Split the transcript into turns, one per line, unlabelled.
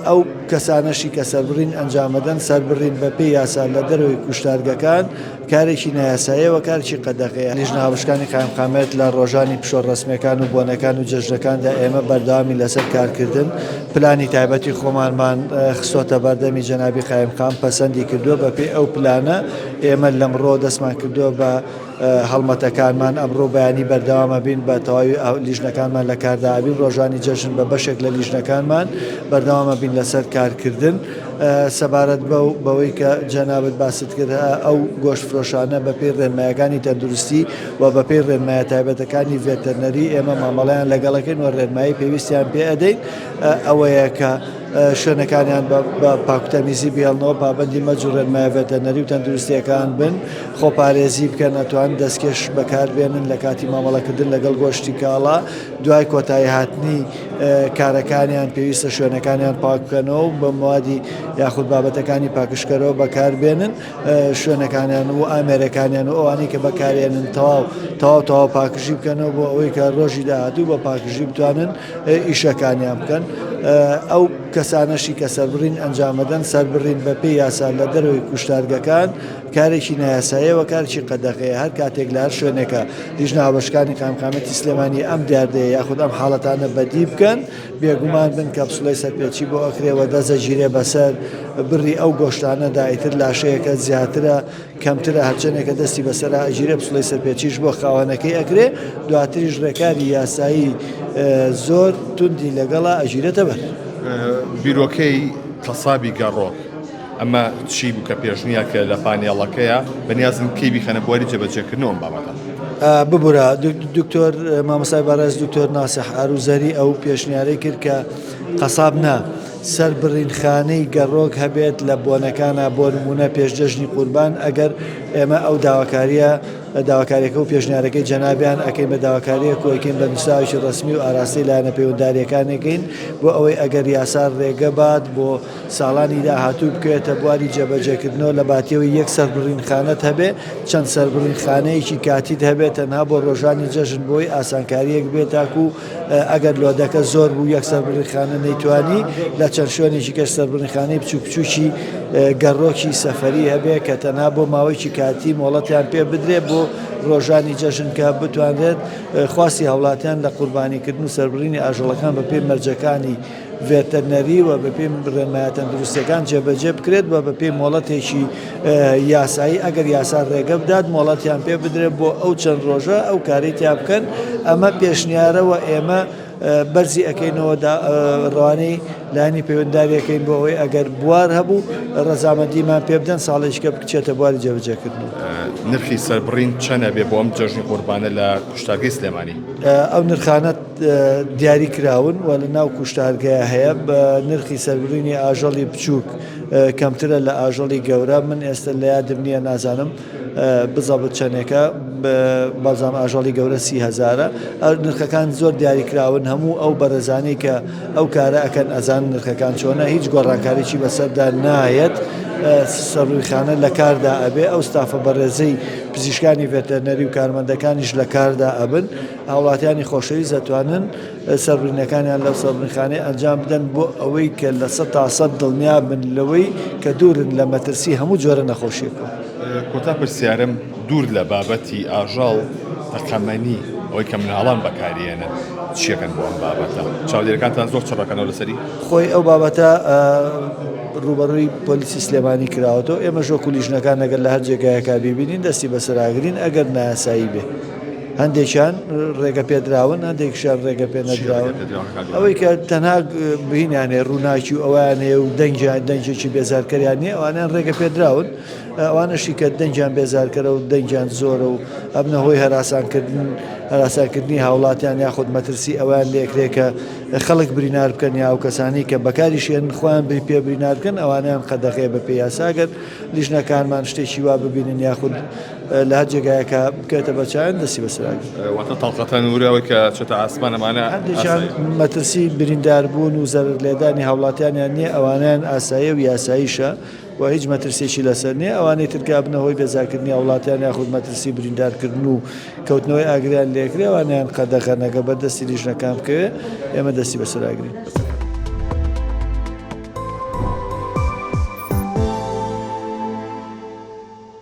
ئەو کەسانەشی کە سەربڕین ئەنجامەدەن سەربڕین بە پێی یاسا لە دەروی کوشتارگەکان کارێکی نایاساییەوە کارێکی قەدەغەیە. لیژنە هاوشکانی قایمقامێت لە ڕۆژانی پشۆ ڕسمیەکان و بۆنەکان و جەژنەکاندا ئێمە بەردەوامی لەسەر کارکردن پلانی تایبەتی خۆمانمان خستۆتە بەردەمی جەنابی قایمقام پەسەندی کردووە بە پێی ئەو پلانە ئێمە لەمڕۆ دەستمان کردووە بە هەڵمەتەکانمان ئەمڕۆ بەیانی بەردەوامە بین بە تەواوی لیژنەکانمان لە کاردابین ڕۆژانی جەژن بە بەشێک لە لیژنەکانمان بەردەوامە بین لەسەر کارکردن سەبارەت بەوەی کە جەنابەت باست کرد ئەو گۆشتفرۆشانە بە پێی ڕێنمایەکانی تەندروستی و بە پێی ڕێنمایە تایبەتەکانی ڤێتەرنەری ئێمە مامەڵەیان لەگەڵەکەین و ڕێنمایی پێویستیان پێ ئەدەین ئەوەیە کە شوێنەکانیان بە پاکوتەمیزی بیاڵنەوە پابەندی مەجوور ڕێنمایە ڤێتەرنەری و تەندروستیەکان بن خۆپارێزی بکەن ئەتوان دەستکێش بەکاربێنن لە کاتی مامەڵەکردن لەگەڵ گۆشتی کاڵا دوای کۆتایی هاتنی کارەکانیان پێویستە شوێنەکانیان پاک بکەنەوە و بە موادی یاخود بابەتەکانی پاکشکەرەوە بەکاربێنن شوێنەکانیان و ئامێرەکانیان و ئەوانی کە بەکارێنن تەواو پاکژی بکەنەوە بۆ ئەوەی کە ڕۆژی داهاتوو بە پاکژی بتوانن ئیشەکانیان بکەن. ئەو کەسانەشی کە سەربڕین ئەنجامەدەن سەربڕین بە پێی یاسا لە دەروی کوشتارگەکان کارێکی نایاساییەوە کارێکی قەدەغەیە. هەر کاتێک لە هەر شوێنێکە لیژنە هاوبەشکانی قایمقامەتی سلێمانی ئەم دیاردەیە یاخود ئەم حاڵەتانە بەدی بکەن بێگومان بن کەپسوڵەی سەرپێچی بۆ ئەکرێەوە دەزەگیرێ بەسەر بڕی ئەو گۆشتانەدا ئیتر لاشەیەکە زیاترە کەمترە هەرچەنێکە دەستی بەسەرا ئەگیرێ پسوڵەی سەرپێچیش بۆ خاوەنەکەی ئەکرێ دواتریش ڕێکاری یاسایی زۆر توندی لەگەڵا ئەژیرێتە بەر.
بیرۆکەی قەسابی گەڕۆک ئەمە چی بوو کە پێشنیە کە لە پانێڵەکەیە بەنیازم کەی بیخەنە بواری جێبەجێکردنەوەم بابەتە
ببوورە دکتۆر مامۆستای بەڕێز دکتۆر ناسیح ئاروزەری ئەو پێشنیارەی کرد کە قەساب نا سەربڕینخانەی گەڕۆک هەبێت لە بۆنەکانە بۆ نمونە پێشجەژنی قوربان ئەگەر ئێمە ئەو داواکاریەکە و پێشنیارەکەی جەنابیان ئەەکەین بە داواکاریە کۆیکەین بە نووسراوی ڕسمی و ئاراستی لایەنە پەیوەندداریەکانێکین بۆ ئەوەی ئەگەر یاسار ڕێگە بات بۆ ساڵانی داهاتوو بکوێتە بواری جێبەجێکردنەوە لە باتیەوەی یەک سەربڕینخانەت هەبێ چەند سەربڕینخانەیەکی کاتیت هەبێت تەنها بۆ ڕۆژانی جەژن بۆی ئاسانکاریەک بێت تاکو ئەگەر لۆدەکە زۆر بوو یەک سەربڕینخانە نەیتوانی لە چەند شوێنێکی کەس سەربڕینخانەی بچووکی گەڕۆکی سەفەری هەبێ کە تەنها بۆ ماوەیەکی کاتی مۆڵەتیان پێ بدرێ بۆ ڕۆژانی جەژن کە بتوانرێت خواستی هەوڵاتیان لە قوربانیکردن و سەربڕینی ئاژەڵەکان بە پێی مەرجەکانی ڤێتەرنەری و بە پێی ڕێنمایە تەندروستیەکان جێبەجێ بکرێت بە بەپێی مۆڵەتێکی یاسایی ئەگەر یاسار ڕێگە بدات مۆڵەتیان پێ بدرێت بۆ ئەو چەند ڕۆژە ئەو کاری تیا بکەن. ئەمە پێشنیارەوە ئێمە بەرزی ئەەکەینەوە ڕوانەی لانی پەیوەندداریەکەین بۆ ئەوەی ئەگەر بوار هەبوو ڕەزامەندیمان پێ بدەن ساڵێکە بچێتە بواری جێبەجێکردن.
نرخی سەربڕین چەندە بێ بۆ ئەم جەژنی قوربانە لە کوشتارگەی سلێمانی؟
ئەو نرخانەت دیاری کراون و لە ناو کوشتارگەیە هەیە بە نرخی سەربڕینی ئاژەڵی بچووک کەمترە لە ئاژەڵی گەورە. من ئێستا لە یادم نییە نازانم بزەبت چەندێکە بەڵام ئاژەڵی گەورە 30,000 نرخەکان زۆر دیاریکراون هەموو ئەو بەرەزانەی کە ئەو کارە ئەکەن ئەزان نرخەکان چۆنە هیچ گۆڕانکاریی بەسەردا نایەت. سەربڕینخانە لە کاردا ئەبێ ئەو ستافە بەڕێزەی پزیشکانی ڤێتەرنەری و کارمەندەکانیش لە کاردا ئەبن هاوڵاتیانی خۆشەویست دەتوانن سەربڕینەکانیان لەو سەربڕینخانەی ئەنجام بدەن بۆ ئەوەی کە لە 100% دڵنیا بن لەوەی کە دوورن لە مەترسی هەموو جۆرە نەخۆشیەکە.
کۆتا پرسیارم دوور لە بابەتی ئاژەڵ تەقەمەنی ئەوەی کە مناڵان بەکارێنن چیەکەن بۆ ئەم بابەتە چاودێرەکانتان زۆر چڕەکەنەوە لەسەری
خۆی ئەو بابەتە ڕوبەڕووی پۆلیسی سلێمانی کراوەتەوە. ئێمە ژۆک و لیژنەکان ئەگەر لە هەر جێگایەکە بیبینین دەستی بەسەراگرین ئەگەر نایاسایی بێ. هەندێکیان ڕێگە پێدراون هەندێکشان ڕێگە پێ نەدراون ئەوەی کە تەنها بهینیانێ ڕووناکی و ئەوانەیە و دەنجێکی بێزارکەریان نیە ئەوانیان ڕێگە پێدراون ئەوانەشی کە دەنجیان بێزارکەرە و دەنجیان زۆرە و ئەبنە هۆی هەراسانکردنی هاوڵاتیان یاخود مەترسی ئەوان لێکرێ کە خەڵک برینار بکەن یا ئەو کەسانی کە بەکاریشێن خۆیان پێ برینار بکەن ئەوانیان قەدەغێ بە پێی یاساگەر لیژنەکانمان شتێکی وا ببینن یاخود لە هەر جێگایەکە بکەتە بەچیان دەستی بەسراگرن.
واتە تەڵقەتە نورەوەی کە چۆتە ئاسمانەمانە
هەندێکیان مەترسی برینداربوون و زەرلێدانی هاوڵاتیانیان نییە ئەوانیان ئاسایی و یاساییشە و هیچ مەترسێکی لەسەر نییە ئەوانەی ترکا بنەوەی بێزارکردنی هاوڵاتیان یاخود مەترسی بریندارکردن و کەوتنەوەی ئاگریان لێکرێ ئەوانیان قەدەغەنەکە بەردەستی لیژنەکان بکەوێ ئێمە دەستی بەسراگرین.